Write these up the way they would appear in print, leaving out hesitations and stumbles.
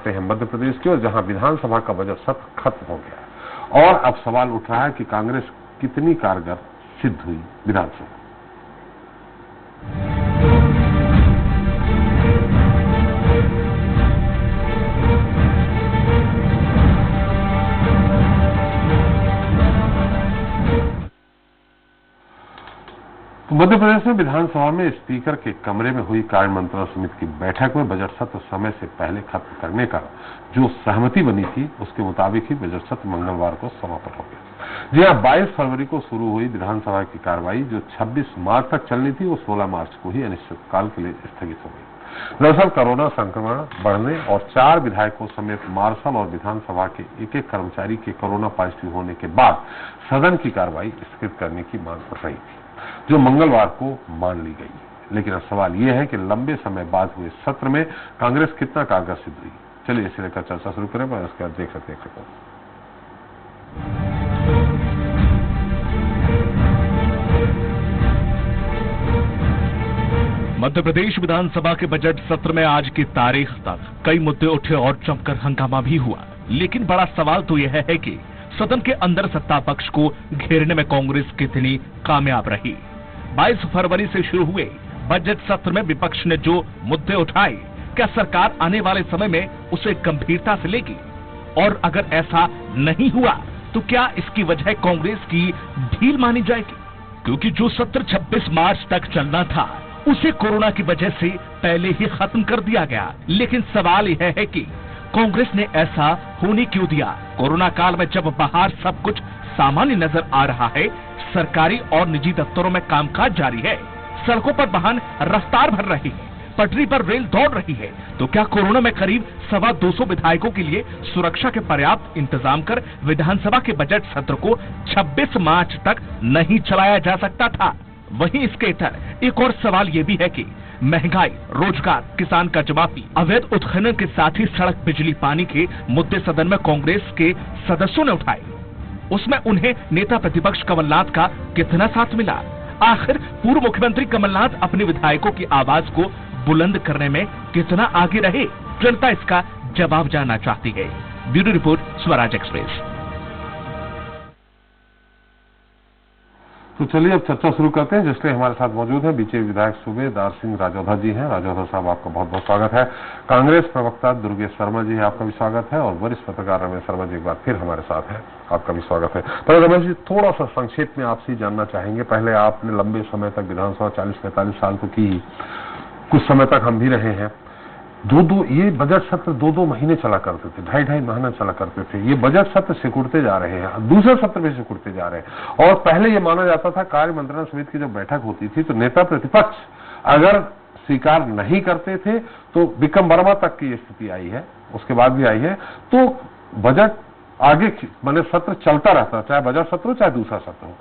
करते हैं मध्य प्रदेश की, और जहां विधानसभा का बजट सत्र खत्म हो गया और अब सवाल उठ रहा है कि कांग्रेस कितनी कारगर सिद्ध हुई विधानसभा। मध्य प्रदेश में विधानसभा में स्पीकर के कमरे में हुई कार्य मंत्रणा समिति की बैठक में बजट सत्र समय से पहले खत्म करने का जो सहमति बनी थी, उसके मुताबिक ही बजट सत्र मंगलवार को समापन हो गया। जी हां, 22 फरवरी को शुरू हुई विधानसभा की कार्रवाई जो 26 मार्च तक चलनी थी, वो 16 मार्च को ही अनिश्चितकाल के लिए स्थगित हो गई। दरअसल कोरोना संक्रमण बढ़ने और 4 विधायकों समेत मार्शल और विधानसभा के एक कर्मचारी के कोरोना पॉजिटिव होने के बाद सदन की कार्रवाई स्थगित करने की मांग कर रही थी, जो मंगलवार को मान ली गई। लेकिन अब सवाल यह है कि लंबे समय बाद हुए सत्र में कांग्रेस कितना कारगर सिद्ध हुई। चलिए इसे लेकर चर्चा शुरू करें, पर इसके बाद देख सकते हैं। मध्य प्रदेश विधानसभा के बजट सत्र में आज की तारीख तक कई मुद्दे उठे और जमकर हंगामा भी हुआ। लेकिन बड़ा सवाल तो यह है कि सदन के अंदर सत्ता पक्ष को घेरने में कांग्रेस कितनी कामयाब रही। 22 फरवरी से शुरू हुए बजट सत्र में विपक्ष ने जो मुद्दे उठाए, क्या सरकार आने वाले समय में उसे गंभीरता से लेगी? और अगर ऐसा नहीं हुआ तो क्या इसकी वजह कांग्रेस की ढील मानी जाएगी? क्योंकि जो सत्र 26 मार्च तक चलना था, उसे कोरोना की वजह से पहले ही खत्म कर दिया गया। लेकिन सवाल यह है कि कांग्रेस ने ऐसा होने क्यों दिया? कोरोना काल में जब बाहर सब कुछ सामान्य नजर आ रहा है, सरकारी और निजी दफ्तरों में कामकाज जारी है, सड़कों पर वाहन रफ्तार भर रही है, पटरी पर रेल दौड़ रही है, तो क्या कोरोना में करीब 225 विधायकों के लिए सुरक्षा के पर्याप्त इंतजाम कर विधानसभा के बजट सत्र को 26 मार्च तक नहीं चलाया जा सकता था? वहीं इसके इतर एक और सवाल ये भी है कि महंगाई, रोजगार, किसान कर्ज माफी, अवैध उत्खनन के साथ ही सड़क, बिजली, पानी के मुद्दे सदन में कांग्रेस के सदस्यों ने उठाए। उसमें उन्हें नेता प्रतिपक्ष कमलनाथ का कितना साथ मिला? आखिर पूर्व मुख्यमंत्री कमलनाथ अपने विधायकों की आवाज को बुलंद करने में कितना आगे रहे? जनता इसका जवाब जानना चाहती है। Bureau report, Swaraj express. तो चलिए अब चर्चा शुरू करते हैं, जिसके हमारे साथ मौजूद हैं बीजेपी विधायक सूबेदार सिंह राजौधा जी हैं। राजौधा साहब, आपका बहुत बहुत स्वागत है। कांग्रेस प्रवक्ता दुर्गेश शर्मा जी है, आपका भी स्वागत है। और वरिष्ठ पत्रकार रमेश शर्मा जी एक बार फिर हमारे साथ है, आपका भी स्वागत है। पर रमेश जी, थोड़ा सा संक्षेप में आपसे जानना चाहेंगे। पहले आपने लंबे समय तक विधानसभा 40-45 साल तो की, कुछ समय तक हम भी रहे हैं। ये बजट सत्र 2-2 महीने चला करते थे, 2.5 महीने चला करते थे। ये बजट सत्र सिकुड़ते जा रहे हैं, दूसरे सत्र भी सिकुड़ते जा रहे हैं। और पहले ये माना जाता था, कार्य मंत्रणा समिति की जब बैठक होती थी तो नेता प्रतिपक्ष अगर स्वीकार नहीं करते थे तो विक्रम वर्मा तक की स्थिति आई है, उसके बाद भी आई है। तो बजट आगे माने सत्र चलता रहता, चाहे बजट सत्र हो चाहे दूसरा सत्र हो।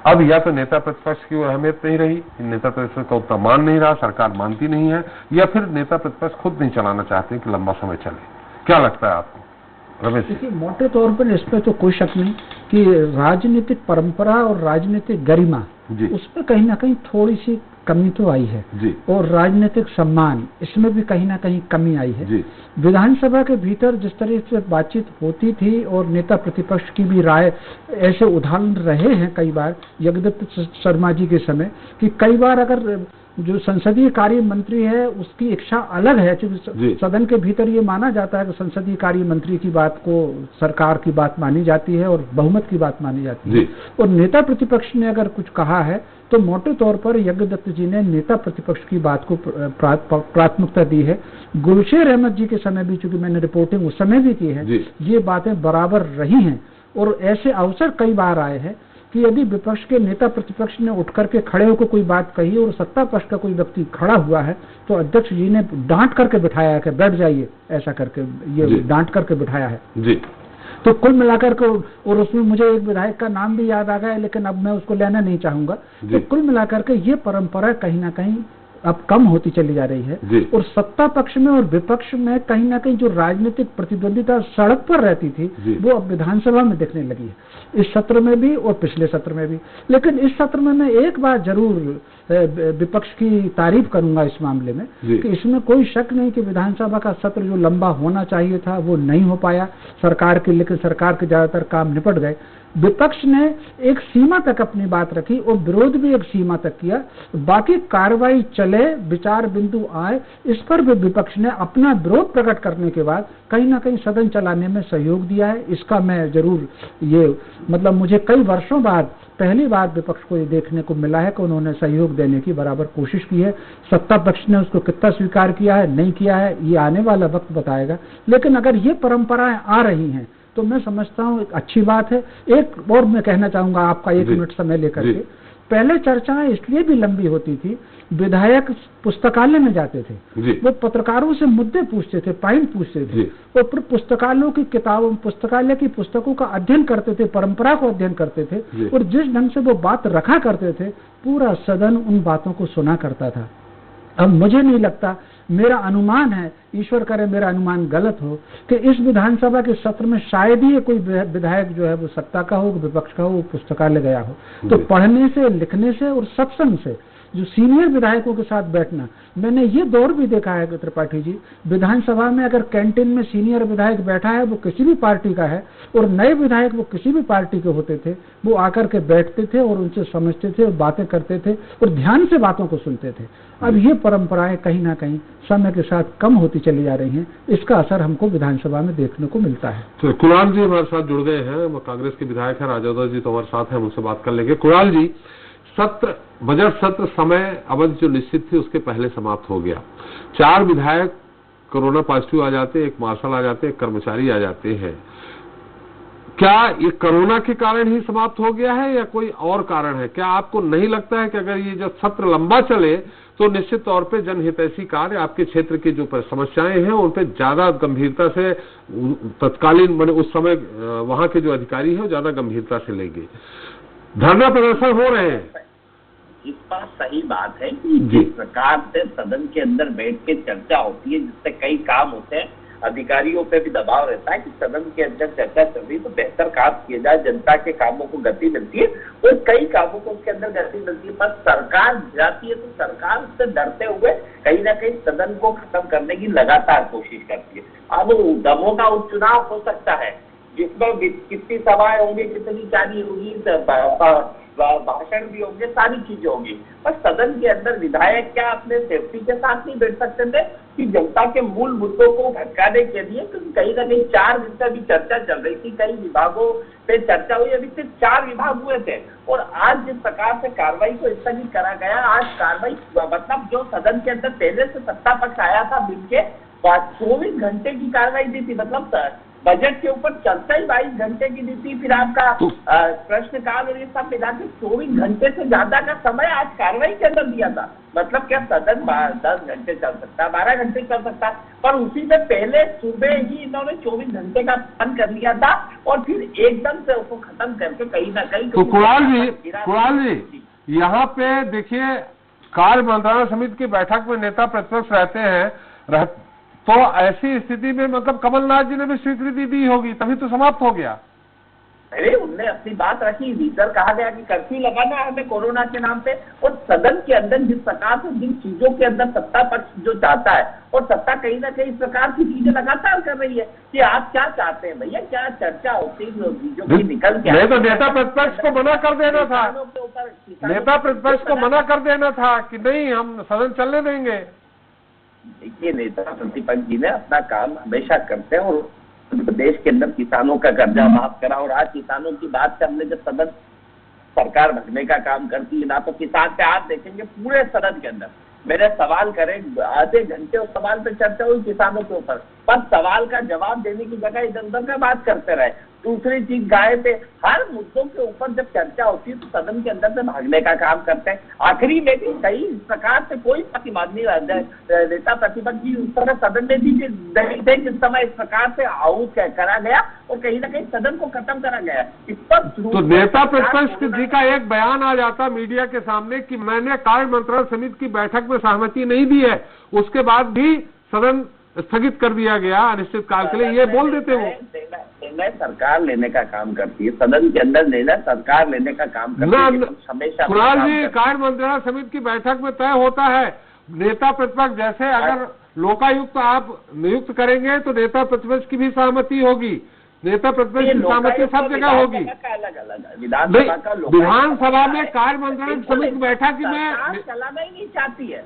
अब या तो नेता प्रतिपक्ष की अहमियत नहीं रही, नेता प्रतिपक्ष का उतना मान नहीं रहा, सरकार मानती नहीं है, या फिर नेता प्रतिपक्ष खुद नहीं चलाना चाहते कि लंबा समय चले। क्या लगता है आपको रमेश? देखिए, मोटे तौर पर इसमें तो कोई शक नहीं कि राजनीतिक परंपरा और राजनीतिक गरिमा, उसमें कहीं ना कहीं थोड़ी सी कमी तो आई है जी। और राजनीतिक सम्मान, इसमें भी कहीं ना कहीं कमी आई है जी। विधानसभा के भीतर जिस तरह से बातचीत होती थी और नेता प्रतिपक्ष की भी राय, ऐसे उदाहरण रहे हैं कई बार जगदीप शर्मा जी के समय, कि कई बार अगर जो संसदीय कार्य मंत्री है उसकी इच्छा अलग है, क्योंकि सदन के भीतर ये माना जाता है कि संसदीय कार्य मंत्री की बात को सरकार की बात मानी जाती है और बहुमत की बात मानी जाती है, और नेता प्रतिपक्ष ने अगर कुछ कहा है तो मोटे तौर पर यज्ञदत्त जी ने नेता प्रतिपक्ष की बात को प्राथमिकता दी है। गुलशेर अहमद जी के समय भी, चूंकि मैंने रिपोर्टिंग उस समय भी की है, ये बातें बराबर रही हैं। और ऐसे अवसर कई बार आए हैं कि यदि विपक्ष के नेता प्रतिपक्ष ने उठ करके खड़े होकर कोई बात कही और सत्ता पक्ष का कोई व्यक्ति खड़ा हुआ है तो अध्यक्ष जी ने डांट करके बिठाया है कि बैठ जाइए, ऐसा करके ये डांट करके बिठाया है जी। तो कुल मिलाकर के, और उसमें मुझे एक विधायक का नाम भी याद आ गया, लेकिन अब मैं उसको लेना नहीं चाहूंगा। तो कुल मिलाकर के ये परंपरा कहीं ना कहीं अब कम होती चली जा रही है और सत्ता पक्ष में और विपक्ष में कहीं ना कहीं जो राजनीतिक प्रतिद्वंदिता सड़क पर रहती थी वो अब विधानसभा में दिखने लगी है, इस सत्र में भी और पिछले सत्र में भी। लेकिन इस सत्र में मैं एक बात जरूर विपक्ष की तारीफ करूंगा इस मामले में कि इसमें कोई शक नहीं कि विधानसभा का सत्र जो लंबा होना चाहिए था वो नहीं हो पाया सरकार के, लेकिन सरकार के ज्यादातर काम निपट गए। विपक्ष ने एक सीमा तक अपनी बात रखी और विरोध भी एक सीमा तक किया, बाकी कार्रवाई चले, विचार बिंदु आए, इस पर भी विपक्ष ने अपना विरोध प्रकट करने के बाद कहीं ना कहीं सदन चलाने में सहयोग दिया है। इसका मैं जरूर ये मतलब मुझे कई वर्षों बाद पहली बार विपक्ष को ये देखने को मिला है कि उन्होंने सहयोग देने की बराबर कोशिश की है। सत्ता पक्ष ने उसको कितना स्वीकार किया है, नहीं किया है, ये आने वाला वक्त बताएगा। लेकिन अगर ये परंपराएं आ रही हैं तो मैं समझता हूँ एक अच्छी बात है। एक और मैं कहना चाहूंगा आपका 1 मिनट समय लेकर के, पहले चर्चाएं इसलिए भी लंबी होती थी, विधायक पुस्तकालय में जाते थे, वो पत्रकारों से मुद्दे पूछते थे, पॉइंट पूछते थे और फिर पुस्तकालयों की किताबों, पुस्तकालय की पुस्तकों का अध्ययन करते थे, परंपरा को अध्ययन करते थे और जिस ढंग से वो बात रखा करते थे पूरा सदन उन बातों को सुना करता था। अब मुझे नहीं लगता, मेरा अनुमान है, ईश्वर करे मेरा अनुमान गलत हो, कि इस विधानसभा के सत्र में शायद ही कोई विधायक जो है वो सत्ता का हो, विपक्ष का हो, वो पुस्तकालय गया हो। तो पढ़ने से, लिखने से और सत्संग से, जो सीनियर विधायकों के साथ बैठना, मैंने ये दौर भी देखा है त्रिपाठी जी, विधानसभा में अगर कैंटीन में सीनियर विधायक बैठा है वो किसी भी पार्टी का है और नए विधायक वो किसी भी पार्टी के होते थे, वो आकर के बैठते थे और उनसे समझते थे और बातें करते थे और ध्यान से बातों को सुनते थे। अब ये परंपराएं कहीं ना कहीं समय के साथ कम होती चली जा रही हैं, इसका असर हमको विधानसभा में देखने को मिलता है। तो कुणाल जी हमारे साथ जुड़ गए हैं, वो कांग्रेस के विधायक हैं, राजौदा जी तो हमारे साथ हैं, उनसे बात कर लेंगे। कुणाल जी, बजट सत्र समय अवधि जो निश्चित थी उसके पहले समाप्त हो गया। 4 विधायक कोरोना पॉजिटिव आ जाते, एक मार्शल आ जाते, एक कर्मचारी आ जाते हैं। क्या ये कोरोना के कारण ही समाप्त हो गया है या कोई और कारण है? क्या आपको नहीं लगता है कि अगर ये जो सत्र लंबा चले तो निश्चित तौर पे जनहितैषी कार्य, आपके क्षेत्र की जो समस्याएं हैं उन पे ज्यादा गंभीरता से तत्कालीन उस समय वहां के जो अधिकारी हैं वो ज्यादा गंभीरता से लेंगे? धरना प्रदर्शन हो रहे हैं, इस बात सही बात है कि जिस प्रकार से सदन के अंदर बैठ के चर्चा होती है जिससे कई काम होते हैं, अधिकारियों पे भी दबाव रहता है कि सदन के अंदर चर्चा चल रही तो बेहतर काम किया जाए, जनता के कामों को गति मिलती है और कई कामों को उसके अंदर गति मिलती है। पर सरकार जाती है तो सरकार उससे डरते हुए कहीं ना कहीं सदन को खत्म करने की लगातार कोशिश करती है। अब दमों का उपचुनाव हो सकता है जिसमें कितनी सभाएं होंगी, कितनी जारी होगी, भाषण भी होंगे, सारी चीजें होंगी, पर सदन के अंदर विधायक क्या अपने सेफ्टी के साथ नहीं बैठ सकते थे कि जनता के मूल मुद्दों को भटकाने के लिए? क्योंकि कहीं ना कहीं 4 दिन से अभी चर्चा चल रही थी, कई विभागों पे चर्चा हुई, अभी सिर्फ 4 विभाग हुए थे और आज जिस प्रकार से कार्रवाई को स्थगित करा गया, आज कार्रवाई मतलब जो सदन के अंदर पहले से सत्ता पक्ष आया था मिलके 24 घंटे की कार्रवाई दी थी, मतलब बजट के ऊपर चर्चा ही 22 घंटे की दी थी, फिर आपका प्रश्नकाल और ये सब मिला के 24 घंटे से ज्यादा का समय आज कार्रवाई के अंदर दिया था। मतलब क्या सदन 10 घंटे चल सकता, 12 घंटे चल सकता, पर उसी में पहले सुबह ही इन्होंने 24 घंटे का पालन कर लिया था और फिर एकदम से उसको खत्म करके कहीं ना कहीं। तो कुणाल जी यहाँ पे देखिए, कार्य मंत्रणा समिति की बैठक में नेता प्रतिपक्ष रहते हैं, तो ऐसी स्थिति में मतलब कमलनाथ जी ने भी स्वीकृति दी होगी, तभी तो समाप्त हो गया। अरे उनने अपनी बात रखी, भीतर कहा गया कि कर्फ्यू लगाना है हमें कोरोना के नाम पे, और सदन के अंदर जिस प्रकार से जिन चीजों के अंदर सत्ता पक्ष जो चाहता है और सत्ता कहीं ना कहीं इस प्रकार की चीजें लगातार कर रही है कि आप क्या चाहते हैं भैया, क्या चर्चा होती है चीजों की निकल के। नहीं तो नेता प्रतिपक्ष को मना कर देना था, नेता प्रतिपक्ष को मना कर देना था कि नहीं हम सदन चलने देंगे। देखिए, नेता प्रतिपक्ष जी ने अपना काम हमेशा करते हैं और प्रदेश के अंदर किसानों का कर्जा माफ करा और आज किसानों की बात से हमने जब सदन सरकार भगने का काम करती है ना, तो किसान पे आप देखेंगे पूरे सदन के अंदर मेरे सवाल करें, आधे घंटे उस सवाल पे चर्चा हुई किसानों के ऊपर, पर सवाल का जवाब देने की जगह इधर उधर का बात करते रहे। दूसरी चीज गाय थे, हर मुद्दों के ऊपर जब चर्चा होती है तो सदन के अंदर से भागने का काम करते हैं। आखिरी में भी कई प्रकार से कोई प्रतिवादी नेता प्रतिपक्ष जी उस तरह सदन में भी नहीं थे जिस समय इस प्रकार से आउट करा गया और कहीं ना कहीं सदन को खत्म करा गया। इस पर तो नेता प्रतिपक्ष जी का एक बयान आ जाता मीडिया के सामने कि मैंने कार्य मंत्रणा समिति की बैठक में सहमति नहीं दी है, उसके बाद भी सदन स्थगित कर दिया गया अनिश्चित काल के लिए, ये बोल देते हो। निर्णय सरकार लेने का काम करती है, सदन के अंदर निर्णय सरकार लेने का काम करती है हमेशा। कुणाल जी, कार्य मंत्रणा समिति की बैठक में तय होता है नेता प्रतिपक्ष, जैसे अगर लोकायुक्त आप नियुक्त करेंगे तो नेता प्रतिपक्ष की भी सहमति होगी, नेता प्रतिपक्ष की सहमति सब जगह होगी। विधानसभा में कार्य मंत्रणा समिति की बैठक में चलाना ही नहीं चाहती है।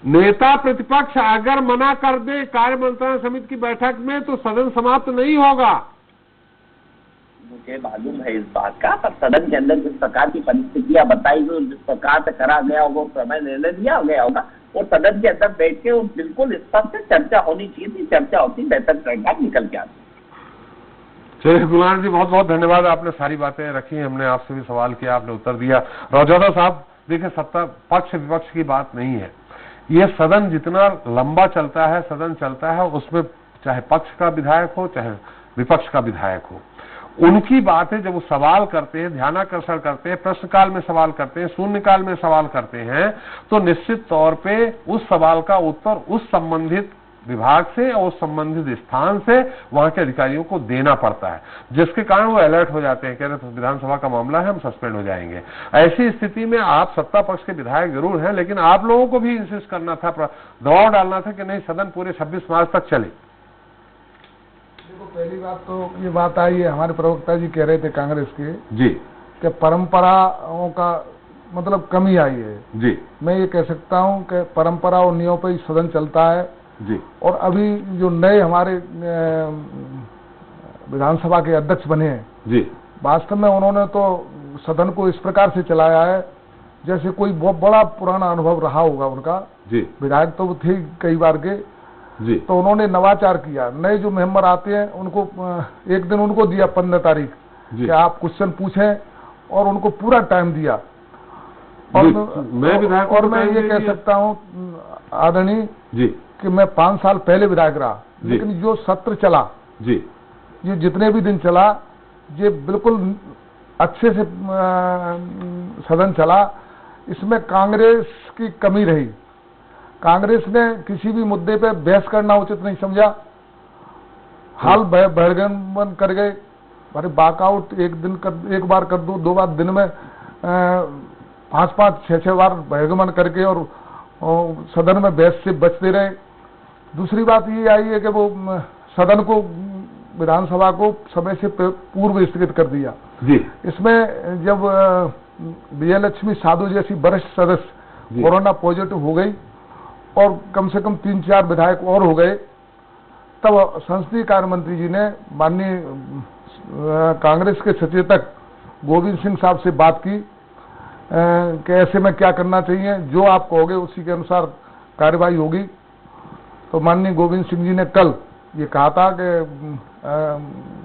नेता प्रतिपक्ष अगर मना कर दे कार्य मंत्रणा समिति की बैठक में तो सदन समाप्त नहीं होगा। मुझे मालूम है इस बात का, पर सदन के अंदर जिस प्रकार की परिस्थितियां बताई गई, जिस प्रकार से करा गया होगा, उस समय निर्णय लिया गया होगा, और सदन के अंदर बैठ के बिल्कुल स्पष्ट चर्चा होनी चाहिए थी। चर्चा होती बेहतर परिणाम निकल के आती। चलिए कुणाल जी, बहुत बहुत धन्यवाद, आपने सारी बातें रखी, हमने आपसे भी सवाल किया, आपने उत्तर दिया। रौजौदा साहब, देखिए सत्ता पक्ष विपक्ष की बात नहीं है, ये सदन जितना लंबा चलता है, सदन चलता है, उसमें चाहे पक्ष का विधायक हो चाहे विपक्ष का विधायक हो, उनकी बातें जब वो सवाल करते हैं, ध्यानाकर्षण करते हैं, प्रश्नकाल में सवाल करते हैं, शून्यकाल में सवाल करते हैं, तो निश्चित तौर पे उस सवाल का उत्तर उस संबंधित विभाग से और संबंधित स्थान से वहां के अधिकारियों को देना पड़ता है, जिसके कारण वो अलर्ट हो जाते हैं, कह रहे विधानसभा का मामला है, हम सस्पेंड हो जाएंगे। ऐसी स्थिति में आप सत्ता पक्ष के विधायक जरूर हैं, लेकिन आप लोगों को भी इंसिस्ट करना था, दबाव डालना था कि नहीं, सदन पूरे 26 मार्च तक चले। देखो, पहली बात तो ये बात आई है, हमारे प्रवक्ता जी कह रहे थे कांग्रेस के जी कि परंपराओं का मतलब कमी आई है जी। मैं ये कह सकता हूँ कि परंपरा और नियमों पर ही सदन चलता है जी। और अभी जो नए हमारे विधानसभा के अध्यक्ष बने हैं जी, वास्तव में उन्होंने तो सदन को इस प्रकार से चलाया है जैसे कोई बहुत बड़ा पुराना अनुभव रहा होगा उनका जी। विधायक तो थे कई बार के जी। तो उन्होंने नवाचार किया। नए जो मेंबर आते हैं उनको एक दिन उनको दिया 15 तारीख कि आप क्वेश्चन पूछें और उनको पूरा टाइम दिया। और मैं ये कह सकता हूँ आदरणीय जी कि मैं 5 साल पहले विधायक रहा, लेकिन जो सत्र चला जी, ये जितने भी दिन चला, ये बिल्कुल अच्छे से सदन चला। इसमें कांग्रेस की कमी रही। कांग्रेस ने किसी भी मुद्दे पे बहस करना उचित नहीं समझा, हाल बहिर्गमन कर गए। अरे बाकआउट एक बार कर दो, 2 बार दिन में 5-5, 6-6 बार बहिर्गमन करके और सदन में बहस से बचते रहे। दूसरी बात ये आई है कि वो सदन को, विधानसभा को समय से पूर्व स्थगित कर दिया जी। इसमें जब विजयलक्ष्मी साधु जैसी वरिष्ठ सदस्य कोरोना पॉजिटिव हो गई और कम से कम 3-4 विधायक और हो गए, तब संसदीय कार्य मंत्री जी ने माननीय कांग्रेस के सचेतक गोविंद सिंह साहब से बात की कि ऐसे में क्या करना चाहिए, जो आप कहोगे उसी के अनुसार कार्यवाही होगी। तो माननीय गोविंद सिंह जी ने कल ये कहा था कि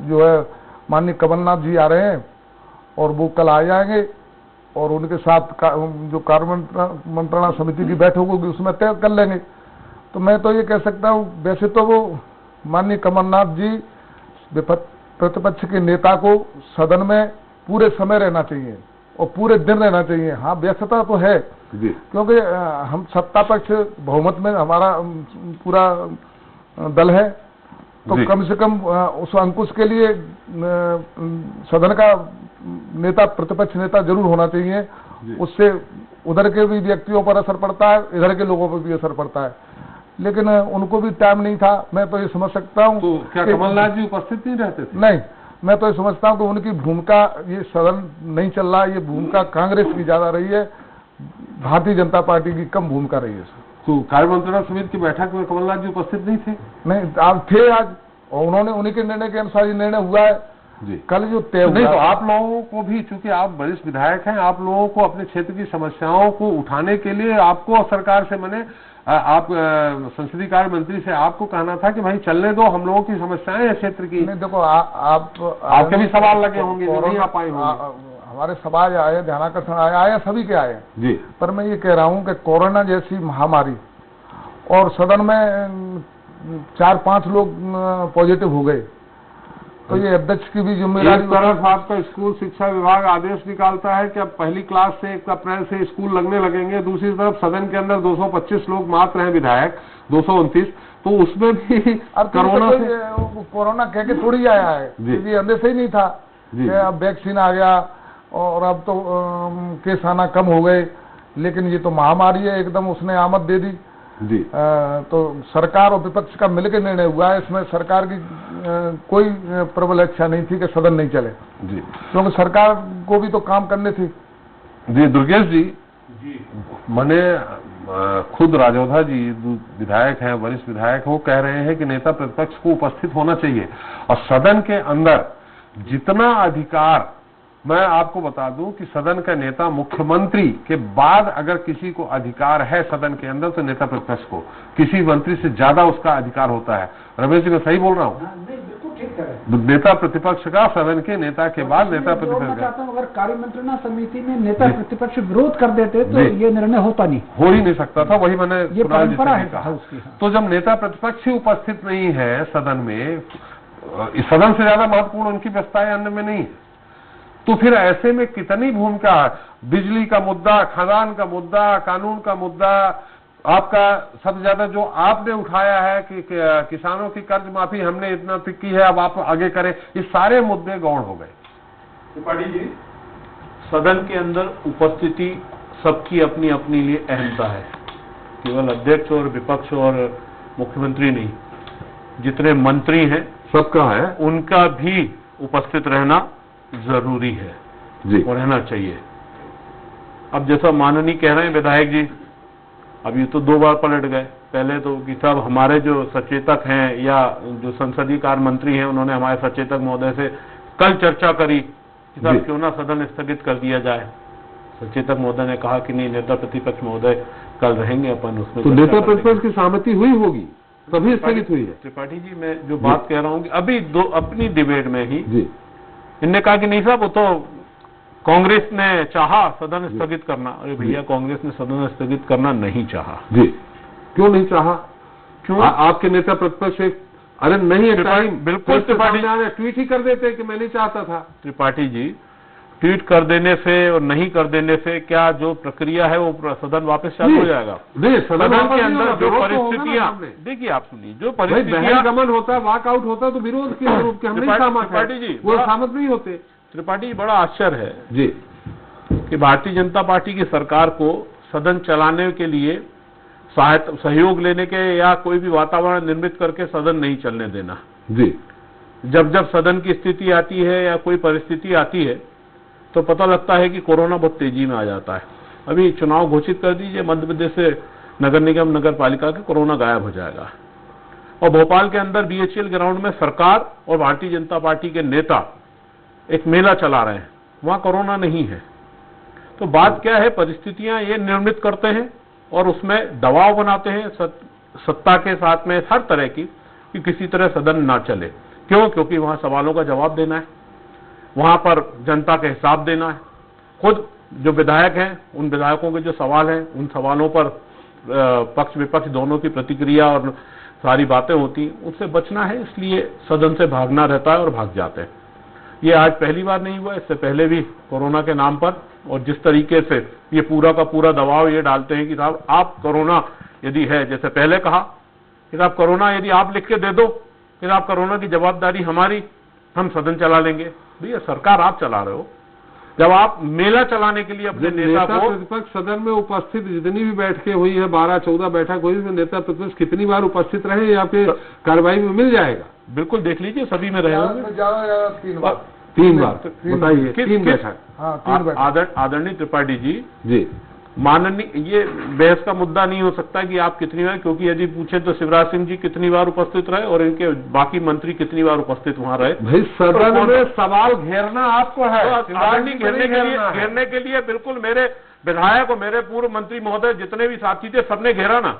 जो है माननीय कमलनाथ जी आ रहे हैं और वो कल आ जाएंगे और उनके साथ जो कार्य मंत्रणा समिति की बैठक होगी उसमें तय कर लेंगे। तो मैं तो ये कह सकता हूँ, वैसे तो वो माननीय कमलनाथ जी प्रतिपक्ष के नेता को सदन में पूरे समय रहना चाहिए और पूरे दिन रहना चाहिए। हाँ, व्यस्तता तो है क्योंकि हम सत्ता पक्ष बहुमत में हमारा पूरा दल है, तो कम से कम उस अंकुश के लिए सदन का नेता, प्रतिपक्ष नेता जरूर होना चाहिए। उससे उधर के भी व्यक्तियों पर असर पड़ता है, इधर के लोगों पर भी असर पड़ता है, लेकिन उनको भी टाइम नहीं था। मैं तो ये समझ सकता हूँ। तो क्या कमलनाथ जी उपस्थित नहीं रहते थे? नहीं, मैं तो ये समझता हूँ कि उनकी भूमिका, ये सदन नहीं चल रहा, ये भूमिका कांग्रेस की ज्यादा रही है, भारतीय जनता पार्टी की कम भूमिका रही है। तो कार्य मंत्रणा समिति की बैठक में कमलनाथ जी उपस्थित नहीं थे? नहीं, आप थे आज, और उन्होंने उन्हीं के निर्णय के अनुसार ये निर्णय हुआ है जी। कल जो तय नहीं, तो आप लोगों को भी, चूंकि आप वरिष्ठ विधायक हैं, आप लोगों को अपने क्षेत्र की समस्याओं को उठाने के लिए आपको सरकार से मैंने आप संसदीय कार्य मंत्री से आपको कहना था कि भाई चलने दो, हम लोगों की समस्याएं हैं क्षेत्र की। नहीं देखो, आपके भी सवाल लगे होंगे, नहीं आ पाए होंगे। हमारे सवाल आए, ध्यानाकर्षण आया, सभी के आए जी। पर मैं ये कह रहा हूँ कि कोरोना जैसी महामारी और सदन में 4-5 लोग पॉजिटिव हो गए, तो ये अध्यक्ष की भी जिम्मेदारी। एक तरफ आपका स्कूल शिक्षा विभाग आदेश निकालता है कि अब पहली क्लास से 1 अप्रैल से स्कूल लगने लगेंगे, दूसरी तरफ सदन के अंदर 225 लोग मात्र हैं विधायक, 229, तो उसमें भी कोरोना कह के थोड़ी आया है, ये अंदेशा ही नहीं था कि अब वैक्सीन आ गया और अब तो केस आना कम हो गए, लेकिन ये तो महामारी है, एकदम उसने आमद दे दी जी। तो सरकार और विपक्ष का मिलकर निर्णय हुआ है, इसमें सरकार की कोई प्रबल इच्छा नहीं थी कि सदन नहीं चले जी, क्योंकि सरकार को भी तो काम करने थी जी। दुर्गेश जी, मैंने खुद राजौधा जी विधायक हैं, वरिष्ठ विधायक, वो कह रहे हैं कि नेता प्रतिपक्ष को उपस्थित होना चाहिए और सदन के अंदर जितना अधिकार, मैं आपको बता दूं कि सदन का नेता मुख्यमंत्री के बाद अगर किसी को अधिकार है सदन के अंदर तो नेता प्रतिपक्ष को, किसी मंत्री से ज्यादा उसका अधिकार होता है। रमेश जी, मैं सही बोल रहा हूँ? बिल्कुल ठीक है। नेता प्रतिपक्ष का सदन के नेता के बाद नेता प्रतिपक्ष का। अगर कार्य मंत्रणा समिति में नेता प्रतिपक्ष विरोध कर देते तो ये निर्णय होता नहीं, हो ही नहीं सकता था। वही मैंने ये परंपरा है कहा। तो जब नेता प्रतिपक्ष ही उपस्थित नहीं है सदन में, इस सदन से ज्यादा महत्वपूर्ण उनकी व्यवस्थाएं अन्य में नहीं है, तो फिर ऐसे में कितनी भूमिका, बिजली का मुद्दा, खदान का मुद्दा, कानून का मुद्दा, आपका सबसे ज्यादा जो आपने उठाया है कि किसानों की कर्ज माफी हमने इतना तक की है, अब आप आगे करें, ये सारे मुद्दे गौण हो गए। त्रिपाठी जी, सदन के अंदर उपस्थिति सबकी अपनी अपनी लिए अहमता है, केवल अध्यक्ष और विपक्ष और मुख्यमंत्री नहीं, जितने मंत्री हैं सबका है, उनका भी उपस्थित रहना जरूरी है जी, और रहना चाहिए। अब जैसा माननीय कह रहे हैं विधायक जी, अब ये तो 2 बार पलट गए। पहले तो कि साहब हमारे जो सचेतक हैं या जो संसदीय कार्य मंत्री हैं, उन्होंने हमारे सचेतक महोदय से कल चर्चा करी कि साहब क्यों ना सदन स्थगित कर दिया जाए। सचेतक महोदय ने कहा कि नहीं, नेता प्रतिपक्ष महोदय कल रहेंगे अपन उसमें। तो नेता प्रतिपक्ष की सहमति हुई होगी तभी स्थगित हुई है। त्रिपाठी जी, मैं जो बात कह रहा हूँ कि अभी अपनी डिबेट में ही जी इनने कहा कि नहीं साहब, वो तो कांग्रेस ने चाहा सदन स्थगित करना। अरे भैया, कांग्रेस ने सदन स्थगित करना नहीं चाहा जी। क्यों नहीं चाहा? क्यों? आपके नेता प्रतिपक्ष अरे नहीं है टाइम, बिल्कुल त्रिपाठी ट्वीट ही कर देते कि मैं नहीं चाहता था। त्रिपाठी जी, ट्वीट कर देने से और नहीं कर देने से क्या जो प्रक्रिया है वो सदन वापस चालू हो जाएगा? नहीं, सदन के अंदर जो परिस्थितियां, देखिए आप सुनिए, जो परिस्थितियां गमन होता, वॉकआउट होता तो विरोध के रूप के हम नहीं सहमत। त्रिपाठी जी, वो सहमत नहीं होते। त्रिपाठी जी, बड़ा आश्चर्य है जी कि भारतीय जनता पार्टी की सरकार को सदन चलाने के लिए सहयोग लेने के या कोई भी वातावरण निर्मित करके सदन नहीं चलने देना जी। जब सदन की स्थिति आती है या कोई परिस्थिति आती है तो पता लगता है कि कोरोना बहुत तेजी में आ जाता है। अभी चुनाव घोषित कर दीजिए, मध्य प्रदेश से नगर निगम नगर पालिका के, कोरोना गायब हो जाएगा। और भोपाल के अंदर BHEL ग्राउंड में सरकार और भारतीय जनता पार्टी के नेता एक मेला चला रहे हैं, वहां कोरोना नहीं है। तो बात क्या है, परिस्थितियां ये निर्मित करते हैं और उसमें दबाव बनाते हैं सत्ता के साथ में हर तरह की, कि किसी तरह सदन ना चले। क्यों? क्योंकि वहां सवालों का जवाब देना है, वहां पर जनता के हिसाब देना है। खुद जो विधायक हैं, उन विधायकों के जो सवाल हैं, उन सवालों पर पक्ष विपक्ष दोनों की प्रतिक्रिया और सारी बातें होती, उससे बचना है, इसलिए सदन से भागना रहता है और भाग जाते हैं। ये आज पहली बार नहीं हुआ, इससे पहले भी कोरोना के नाम पर और जिस तरीके से ये पूरा का पूरा दबाव ये डालते हैं कि साहब आप कोरोना यदि है, जैसे पहले कहा कि साहब कोरोना यदि आप लिख के दे दो, फिर आप कोरोना की जवाबदारी हमारी, हम सदन चला लेंगे। भैया, सरकार आप चला रहे हो, जब आप मेला चलाने के लिए अपने नेता को, प्रतिपक्ष सदन में उपस्थित जितनी भी बैठकें हुई है, 12-14 बैठक हुई, उसमें नेता प्रतिपक्ष कितनी बार उपस्थित रहे, ये आपके कार्रवाई में मिल जाएगा। बिल्कुल देख लीजिए, सभी में रहे होंगे। 3 बार बताइए, 3 बैठक। आदरणीय त्रिपाठी जी, माननीय, ये बहस का मुद्दा नहीं हो सकता कि आप कितनी बार, क्योंकि यदि पूछे तो शिवराज सिंह जी कितनी बार उपस्थित रहे और इनके बाकी मंत्री कितनी बार उपस्थित वहां रहे। भाई, सदन में सवाल घेरना आपको है, घेरने के लिए बिल्कुल मेरे विधायक और मेरे पूर्व मंत्री महोदय जितने भी साथी थे, सबने घेरा ना।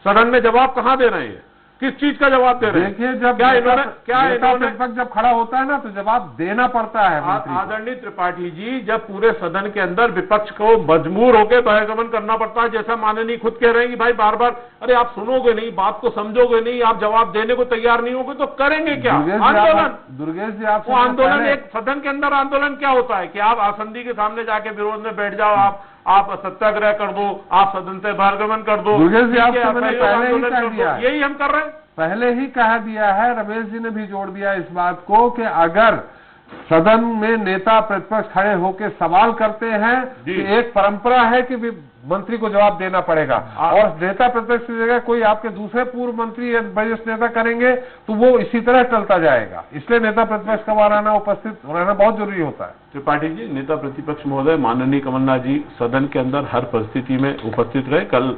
सदन में जवाब कहां दे रहे हैं? किस चीज का जवाब दे रहे हैं? देखिए, जब प्रतिपक्ष जब खड़ा होता है ना तो जवाब देना पड़ता है। आदरणीय त्रिपाठी जी, जब पूरे सदन के अंदर विपक्ष को मजबूर होकर बहिर्गमन करना पड़ता है, जैसा माननीय खुद कह रहे हैं कि भाई बार बार अरे आप सुनोगे नहीं, बात को समझोगे नहीं, आप जवाब देने को तैयार नहीं होगे तो करेंगे क्या? आंदोलन। दुर्गेश जी, वो आंदोलन, एक सदन के अंदर आंदोलन क्या होता है कि आप आसंदी के सामने जाके विरोध में बैठ जाओ, आप सत्याग्रह कर दो, आप सदन से बहिर्गमन कर दो। दुर्गेश जी, आपसे मैंने पहले ही कह दिया, यही हम कर रहे हैं, पहले ही कह दिया है। रमेश जी ने भी जोड़ दिया इस बात को कि अगर सदन में नेता प्रतिपक्ष खड़े होकर सवाल करते हैं कि एक परंपरा है कि मंत्री को जवाब देना पड़ेगा, और नेता प्रतिपक्ष की जगह कोई आपके दूसरे पूर्व मंत्री या वरिष्ठ नेता करेंगे तो वो इसी तरह टलता जाएगा। इसलिए नेता प्रतिपक्ष का वहां रहना, उपस्थित रहना बहुत जरूरी होता है। त्रिपाठी जी, नेता प्रतिपक्ष महोदय माननीय कमलनाथ जी सदन के अंदर हर परिस्थिति में उपस्थित रहे। कल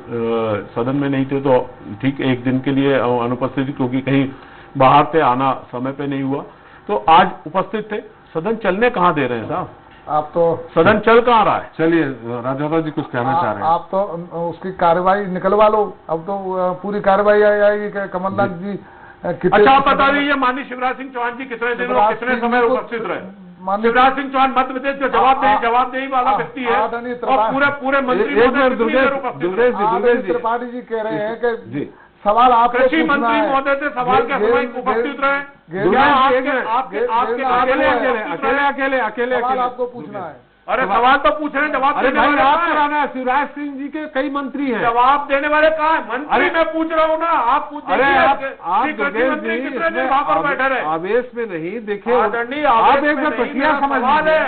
सदन में नहीं थे तो ठीक एक दिन के लिए अनुपस्थित, क्योंकि कहीं बाहर से आना समय पे नहीं हुआ, तो आज उपस्थित थे। सदन चलने कहाँ दे रहे हैं साहब? आप तो सदन चल कहाँ रहा है? चलिए, राजौरा जी कुछ कहना चाह रहे हैं। आप तो उसकी कार्रवाई निकलवा लो, अब तो पूरी कार्रवाई आएगी कि कमलनाथ जी अच्छा, आप बता दीजिए माननीय शिवराज सिंह चौहान जी कितने दिनों कितने समय उपस्थित रहे? शिवराज सिंह चौहान मध्य प्रदेश का जवाबदेही वाला व्यक्ति है, और पूरे मंत्री त्रिपाठी जी कह रहे हैं कि सवाल आपको कृषि मंत्री महोदय से सवाल के समय उपस्थित रहे। अकेले आपको पूछना है। अरे सवाल तो पूछ रहे हैं, जवाब देने वाले कराना है। शिवराज सिंह जी के कई मंत्री हैं, जवाब देने वाले कहाँ है? मंत्री मैं पूछ रहा हूँ ना, आप पूछ अरे आप मंत्री कितने दिन वहां पर बैठे रहे? आवेश में नहीं, देखिए आप एक प्रक्रिया समझ लीजिए,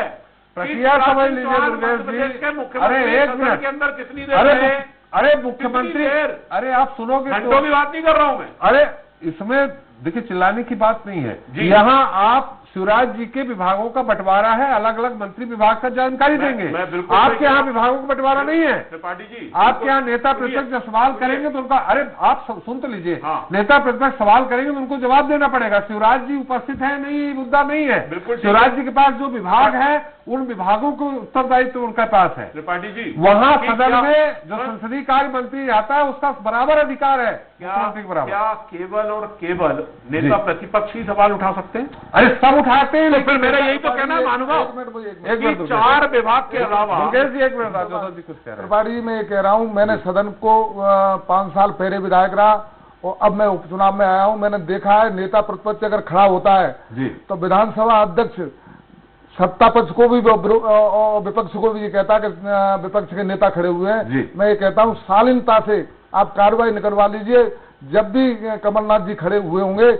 प्रक्रिया समझ लीजिए दुर्गेश जी। अरे एक मिनट के अंदर कितनी देर? अरे मुख्यमंत्री, अरे आप सुनोगे घंटों की बात नहीं कर रहा हूँ मैं। अरे इसमें देखिए चिल्लाने की बात नहीं है। यहाँ आप शिवराज जी के विभागों का बंटवारा है, अलग अलग मंत्री विभाग का जानकारी देंगे। आपके यहाँ विभागों का बंटवारा नहीं है। त्रिपाठी जी, आपके यहाँ नेता प्रतिपक्ष जब सवाल करेंगे तो उनका, अरे आप सुन तो लीजिए, नेता प्रतिपक्ष सवाल करेंगे तो उनको जवाब देना पड़ेगा। शिवराज जी उपस्थित है, नहीं मुद्दा नहीं है। शिवराज जी के पास जो विभाग है उन विभागों को उत्तरदायित्व उनके पास है। त्रिपाठी जी, वहाँ सदन में जो संसदीय कार्य मंत्री आता है उसका बराबर अधिकार है मुख्यमंत्री के बराबर। क्या केवल और केवल नेता प्रतिपक्ष ही सवाल उठा सकते हैं? अरे सब उठाते हैं, लेकिन मेरा यही तो कहना है महानुभाव, 4 विभाग के अलावा। मुकेश जी एक मिनट, राजौरा जी कुछ कह रहे हैं। त्रिपाठी मैं ये कह रहा हूँ, मैंने सदन को 5 साल पहले विधायक रहा और अब मैं उपचुनाव में आया हूँ। मैंने देखा है नेता प्रतिपक्ष अगर खड़ा होता है तो विधानसभा अध्यक्ष सत्ता पक्ष को भी और विपक्ष को भी ये कहता है कि विपक्ष के नेता खड़े हुए हैं। मैं ये कहता हूँ शालीनता से आप कार्रवाई निकलवा लीजिए। जब भी कमलनाथ जी खड़े हुए होंगे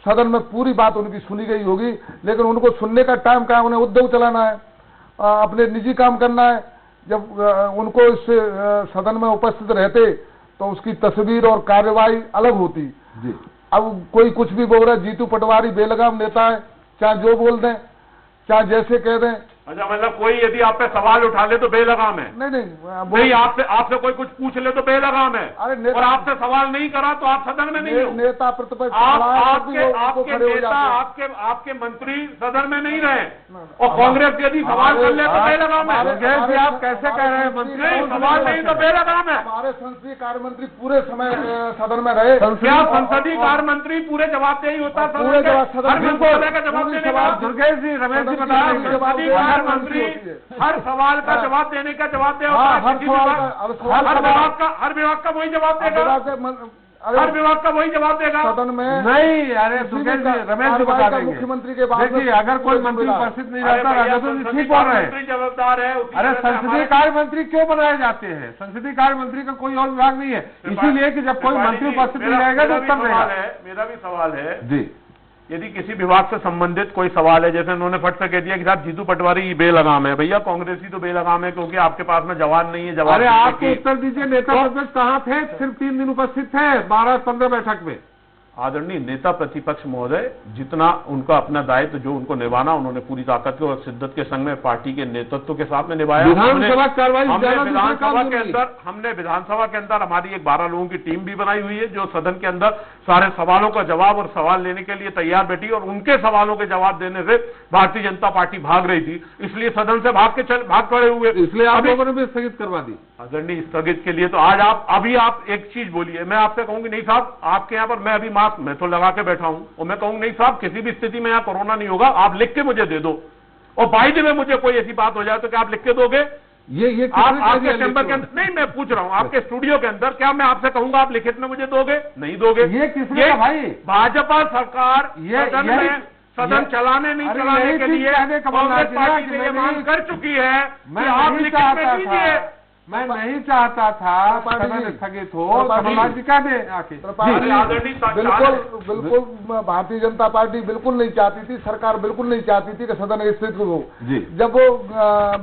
सदन में पूरी बात उनकी सुनी गई होगी, लेकिन उनको सुनने का टाइम क्या है? उन्हें उद्योग चलाना है, अपने निजी काम करना है। जब उनको इस सदन में उपस्थित रहते तो उसकी तस्वीर और कार्रवाई अलग होती। अब कोई कुछ भी बोल रहा है, जीतू पटवारी बेलगाम नेता है, चाहे जो बोल दें, चाहे जैसे कह दें। अच्छा, मतलब कोई यदि आप पे सवाल उठा ले तो बेलगाम है? नहीं, आपसे कोई कुछ पूछ ले तो बेलगाम है। और आपसे सवाल नहीं करा तो आप सदन में नहीं हो। नेता प्रतिपक्ष आपके मंत्री सदन में नहीं रहे और कांग्रेस यदि सवाल कर ले तो बेलगाम है। आप कैसे कह रहे हैं? मंत्री सवाल नहीं तो बेलगाम है। हमारे संसदीय कार्य मंत्री पूरे समय सदन में रहे। क्या संसदीय कार्य मंत्री पूरे जवाबदेही होता है? जवाब देने दुर्गेश जी, रमेश जी बता रहे मंत्री हर सवाल का जवाब देने का जवाब दे, हर विभाग का वही जवाब देगा, हर विभाग का वही जवाब देगा सदन में। नहीं, अरे सुकेश जी, रमेश जी बता देंगे। मुख्यमंत्री के बाद देखिए, अगर कोई मंत्री उपस्थित नहीं रहता, राजौरा जी ठीक बोल रहे हैं, जवाबदार है। अरे संसदीय कार्य मंत्री क्यों बनाए जाते हैं? संसदीय कार्य मंत्री का कोई और विभाग नहीं है, इसीलिए कि जब कोई मंत्री उपस्थित नहीं रहेगा तो उत्तर देगा। मेरा भी सवाल है जी, यदि किसी विभाग से संबंधित कोई सवाल है, जैसे उन्होंने फट से कह दिया कि साहब जीतू पटवारी बेलगाम है, भैया कांग्रेसी तो बेलगाम है क्योंकि आपके पास में जवाब नहीं है। जवाब, अरे आपको उत्तर दीजिए, नेता प्रतिपक्ष कहाँ थे? सिर्फ 3 दिन उपस्थित थे 12-15 बैठक में। आदरणीय नेता प्रतिपक्ष महोदय जितना उनका अपना दायित्व जो उनको निभाना उन्होंने पूरी ताकत के और शिद्दत के संग में पार्टी के नेतृत्व के साथ में निभाया। विधानसभा कार्रवाई हमने विधानसभा के अंदर हमारी एक 12 लोगों की टीम भी बनाई हुई है जो सदन के अंदर सारे सवालों का जवाब और सवाल लेने के लिए तैयार बैठी और उनके सवालों के जवाब देने से भारतीय जनता पार्टी भाग रही थी, इसलिए सदन से भाग खड़े हुए, इसलिए आप लोगों ने भी स्थगित करवा दी। आदरणीय स्थगित के लिए तो आज आप एक चीज बोलिए, मैं आपसे कहूंगी नहीं साहब आपके यहाँ पर मैं अभी मास्क मैं तो लगा के बैठा हूं और मैं कहूंगी नहीं साहब किसी भी स्थिति में यहाँ कोरोना नहीं होगा, आप लिख के मुझे दे दो और बाई द वे मुझे कोई ऐसी बात हो जाए तो क्या आप लिख के दोगे? ये आप आपके चैम्बर के अंदर नहीं, मैं पूछ रहा हूं आपके स्टूडियो के अंदर क्या मैं आपसे कहूंगा आप लिखित में मुझे दोगे? नहीं दोगे। ये किसने कहा भाई? भाजपा सरकार सदन चलाने नहीं चलाने के लिए कांग्रेस पार्टी ने ये मांग कर चुकी है कि आप लिखित में दीजिए। मैं नहीं चाहता था सदन स्थगित हो, कमलनाथ जी कह दे आके। बिल्कुल भारतीय जनता पार्टी बिल्कुल नहीं चाहती थी, सरकार बिल्कुल नहीं चाहती थी कि सदन स्थगित हो। जब वो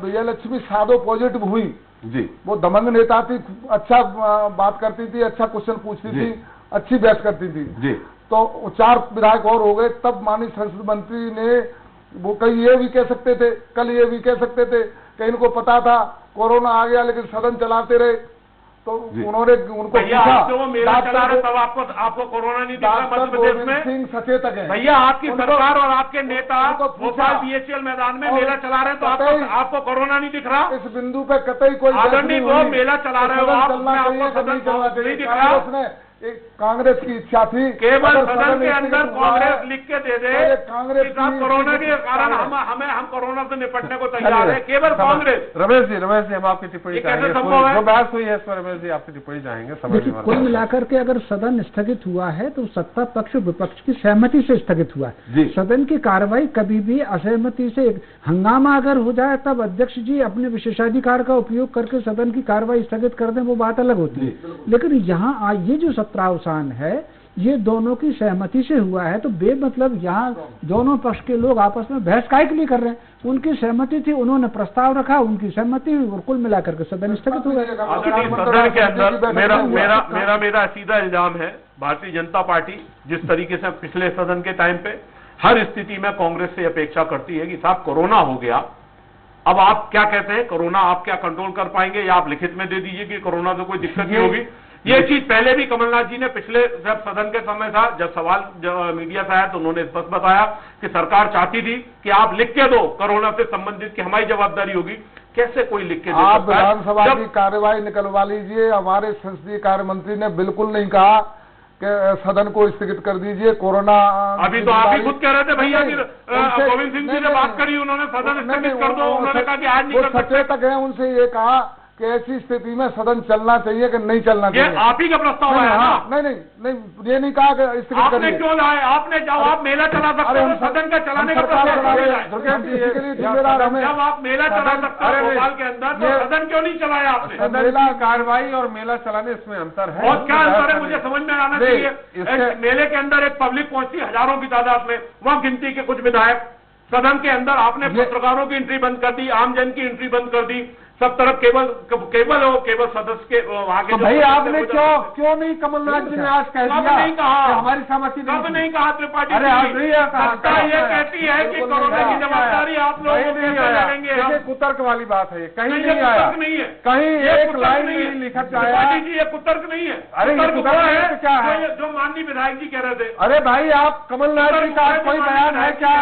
विजयलक्ष्मी यादव पॉजिटिव हुई जी, वो दमंग नेता थी, अच्छा बात करती थी, अच्छा क्वेश्चन पूछती थी, अच्छी बहस करती थी जी, तो 4 विधायक और हो गए। तब माननीय संसद मंत्री ने वो कल ये भी कह सकते थे कि इनको पता था कोरोना आ गया लेकिन सदन चलाते रहे, तो उन्होंने उनको पूछा मेला चला रहे तब आपको कोरोना नहीं दिख रहा मध्य प्रदेश में? सिंह सचेतक है भैया, आपकी सरकार और आपके नेता भोपाल बीएचएल मैदान में मेला चला रहे तो आपको कोरोना नहीं दिख रहा? इस बिंदु पे कतई कोई आदरणीय वो मेला चला रहे हो आप, आपको सदन नहीं दिख रहा? कांग्रेस की इच्छा थी केवल सदन के अंदर कांग्रेस लिख के दे दे कांग्रेस कोरोना के कारण हम कोरोना से निपटने को तैयार है, केवल कांग्रेस। रमेश जी हम आपकी टिप्पणी चाहेंगे, जो बहस हुई है इस पर रमेश जी आपकी टिप्पणी चाहेंगे। देखिए, कुल मिलाकर के अगर सदन स्थगित हुआ है तो सत्ता पक्ष विपक्ष की सहमति से स्थगित हुआ है। सदन की कार्रवाई कभी भी असहमति से हंगामा अगर हो जाए तब अध्यक्ष जी अपने विशेषाधिकार का उपयोग करके सदन की कार्रवाई स्थगित कर दें, वो बात अलग होती है। लेकिन यहाँ ये जो सत्रावसान है ये दोनों की सहमति से हुआ है, तो बेमतलब यहाँ दोनों पक्ष के लोग आपस में बहस काहे के लिए कर रहे हैं? उनकी सहमति थी, उन्होंने प्रस्ताव रखा, उनकी सहमति हुई और कुल मिलाकर के सदन स्थगित हो गया। सदन के अंदर मेरा सीधा इल्जाम है भारतीय जनता पार्टी जिस तरीके से पिछले सदन के टाइम पे हर स्थिति में कांग्रेस से अपेक्षा करती है कि साहब कोरोना हो गया, अब आप क्या कहते हैं कोरोना आप क्या कंट्रोल कर पाएंगे या आप लिखित में दे दीजिए कि कोरोना से कोई दिक्कत नहीं होगी। ये चीज पहले भी कमलनाथ जी ने पिछले जब सदन के समय था जब सवाल मीडिया से आया तो उन्होंने स्पष्ट बताया कि सरकार चाहती थी कि आप लिख के दो कोरोना से संबंधित कि हमारी जवाबदारी होगी। कैसे कोई लिख के दे आप विधानसभा की कार्यवाही निकलवा लीजिए। हमारे संसदीय कार्य मंत्री ने बिल्कुल नहीं कहा कि सदन को स्थगित कर दीजिए, कोरोना अभी तो आप ही खुद कह रहे थे भैया गोविंद सिंह जी ने बात करी, उन्होंने सदन स्थगित कर दो, उन्होंने कहा कि आज नहीं कर सकते। सचेतक है, उनसे ये कहा कि ऐसी स्थिति में सदन चलना चाहिए कि नहीं चलना चाहिए। आप ही का प्रस्ताव है ना? नहीं ये नहीं कहा कि स्थगित करिए। आपने क्यों लाए? आपने जब आप मेला चला सकते हो सदन का चलाने का जिम्मेदार हमें। जब आप मेला चला सकते हो भोपाल के अंदर तो सदन क्यों नहीं चलाया आपने? मेला कार्रवाई और मेला चलाने इसमें अंतर है। और क्या अंतर है मुझे समझ में आना चाहिए। मेले के अंदर एक पब्लिक पहुंचती हजारों की तादाद में, वहां गिनती के कुछ विधायक, सदन के अंदर आपने पत्रकारों की एंट्री बंद कर दी, आमजन की एंट्री बंद कर दी, सब तरफ केवल सदस्य के वहां के। तो भाई आपने क्यों नहीं कमलनाथ जी ने आज कह दिया नहीं कहा हमारी सहमति नहीं कहा त्रिपाठी? अरे सत्ता ये कहती है कि कोरोना की जवाबदारी आप लोग लेंगे। कुतर्क वाली बात है, कहीं नहीं आया, नहीं है कहीं एक लाइन नहीं लिखा आया जी, ये कुतर्क नहीं है। अरे कुतर्क क्या है जो माननीय विधायक जी कह रहे थे? अरे भाई आप कमलनाथ जी का कोई बयान है क्या?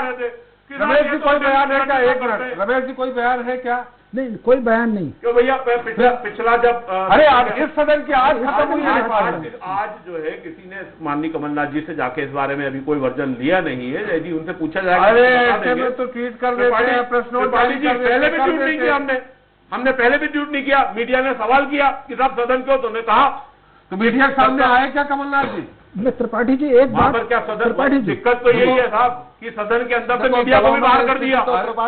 रमेश जी कोई बयान है क्या? एक मिनट, रमेश जी कोई बयान है क्या? नहीं, कोई बयान नहीं। क्यों भैया पिछला जब अरे आज इस सदन की आज खत्म हुई है। आज जो है किसी ने माननीय कमलनाथ जी से जाके इस बारे में अभी कोई वर्जन लिया नहीं है। यदि उनसे पूछा जाएगा अरे ऐसे में तो ट्वीट कर देते हैं, प्रेस नोट पहले भी ट्वीट नहीं किया हमने पहले भी ट्वीट नहीं किया। मीडिया ने सवाल किया कि साहब सदन क्यों, तो उन्होंने कहा तो मीडिया के सामने आए क्या कमलनाथ जी? त्रिपाठी जी एक बात, क्या सदन दिक्कत तो यही है साहब कि सदन के अंदर से मीडिया को भी बाहर कर दिया।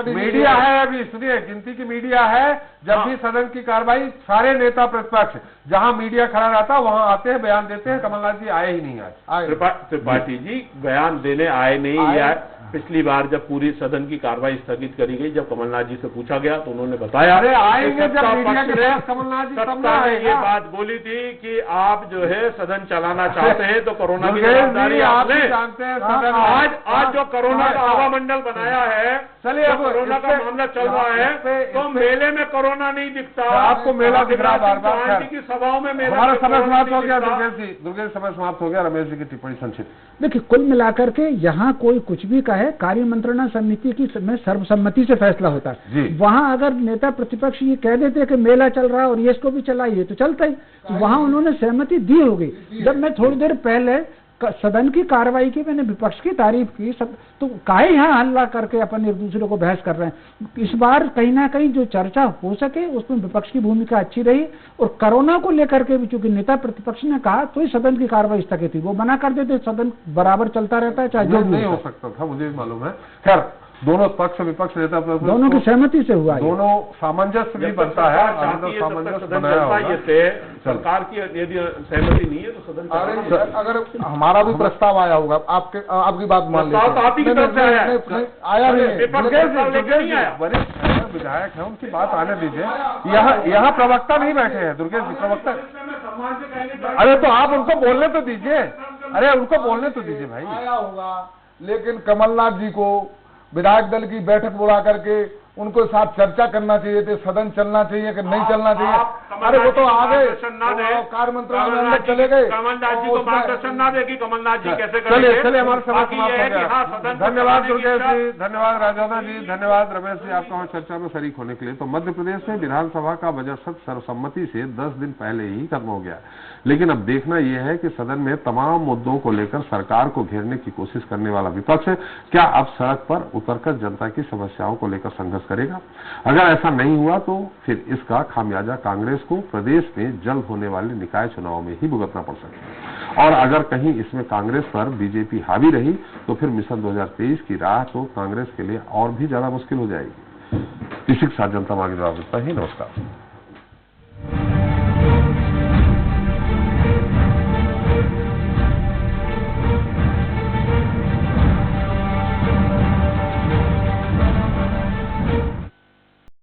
मीडिया है अभी, सुनिए गिनती की मीडिया है। जब भी सदन की कार्रवाई सारे नेता प्रतिपक्ष जहां मीडिया खड़ा रहता वहां आते हैं, बयान देते हैं। कमलनाथ जी आए ही नहीं आज। त्रिपाठी जी बयान देने आए नहीं आए। पिछली बार जब पूरी सदन की कार्रवाई स्थगित करी गई, जब कमलनाथ जी से पूछा गया तो उन्होंने बताया अरे आएंगे जब मीडिया के पास कमलनाथ जी ये बात बोली थी कि आप जो है सदन चलाना चाहते हैं तो कोरोना की दुर्गेश जवाबदारी जी, आप आप लें। जानते हैं आज जो कोरोना का हवा मंडल बनाया है, चलिए, जो अब कोरोना का मामला चल रहा है, तो मेले में कोरोना नहीं दिखता, आपको मेला दिख रहा बार बार। चौहान जी की सभाओं में मेला हमारा में समय कोरोना समाप्त हो नहीं गया। दिखता। दुर्गेश समय समाप्त हो गया। रमेश जी की टिप्पणी संक्षिप्त। देखिए, कुल मिलाकर के यहाँ कोई कुछ भी कहे, कार्य मंत्रणा समिति की में सर्वसम्मति से फैसला होता है। वहाँ अगर नेता प्रतिपक्ष ये कह देते कि मेला चल रहा है और ये इसको भी चलाइए तो चलता ही, तो वहाँ उन्होंने सहमति दी होगी। जब मैं थोड़ी देर पहले सदन की कार्रवाई की मैंने विपक्ष की तारीफ की, सब तो काहे यहाँ हल्ला करके अपन एक दूसरे को बहस कर रहे हैं। इस बार कहीं ना कहीं जो चर्चा हो सके उसमें विपक्ष की भूमिका अच्छी रही, और कोरोना को लेकर के भी चूंकि नेता प्रतिपक्ष ने कहा तो ही सदन की कार्रवाई स्थगित थी। वो मना कर देते सदन बराबर चलता रहता है, चाहे जो नहीं हो सकता था, मुझे भी मालूम है। खैर, दोनों पक्ष विपक्ष नेता दोनों की सहमति से हुआ, दोनों सामंजस्य भी बनता है। सामंजस्य बनाया होगा। सरकार की यदि सहमति नहीं है तो सदन अगर हमारा भी प्रस्ताव आया होगा, आपकी बात मान लीजिए, आया नहीं, वरिष्ठ विधायक है, उनकी बात आने दीजिए। यहाँ प्रवक्ता नहीं बैठे हैं दुर्गेश जी, प्रवक्ता। अरे तो आप उनको बोलने तो दीजिए, अरे उनको बोलने तो दीजिए भाई। आया होगा, लेकिन कमलनाथ जी को विधायक दल की बैठक बुला करके उनको साथ चर्चा करना चाहिए थे, सदन चलना चाहिए कि नहीं चलना चाहिए। अरे वो तो आ गए, कार्य मंत्रालय में अंदर चले गए। कमलनाथ जी को मार्गदर्शन ना देगी, कमलनाथ जी कैसे करेंगे? चलिए हमारा समय समाप्त हो गया। धन्यवाद दुर्गेश जी, धन्यवाद राजौधा जी, धन्यवाद रमेश जी, आपका हमारी चर्चा में शरीक होने के लिए। तो मध्य प्रदेश में विधानसभा का बजट सत्र सर्वसम्मति से 10 दिन पहले ही खत्म हो गया, लेकिन अब देखना यह है कि सदन में तमाम मुद्दों को लेकर सरकार को घेरने की कोशिश करने वाला विपक्ष क्या अब सड़क पर उतरकर जनता की समस्याओं को लेकर संघर्ष करेगा। अगर ऐसा नहीं हुआ तो फिर इसका खामियाजा कांग्रेस को प्रदेश में जल्द होने वाले निकाय चुनाव में ही भुगतना पड़ सकता है। और अगर कहीं इसमें कांग्रेस पर बीजेपी हावी रही तो फिर मिशन 2023 की राह तो कांग्रेस के लिए और भी ज्यादा मुश्किल हो जाएगी। इसी के साथ जनता मांगे जवाब देता ही। नमस्कार।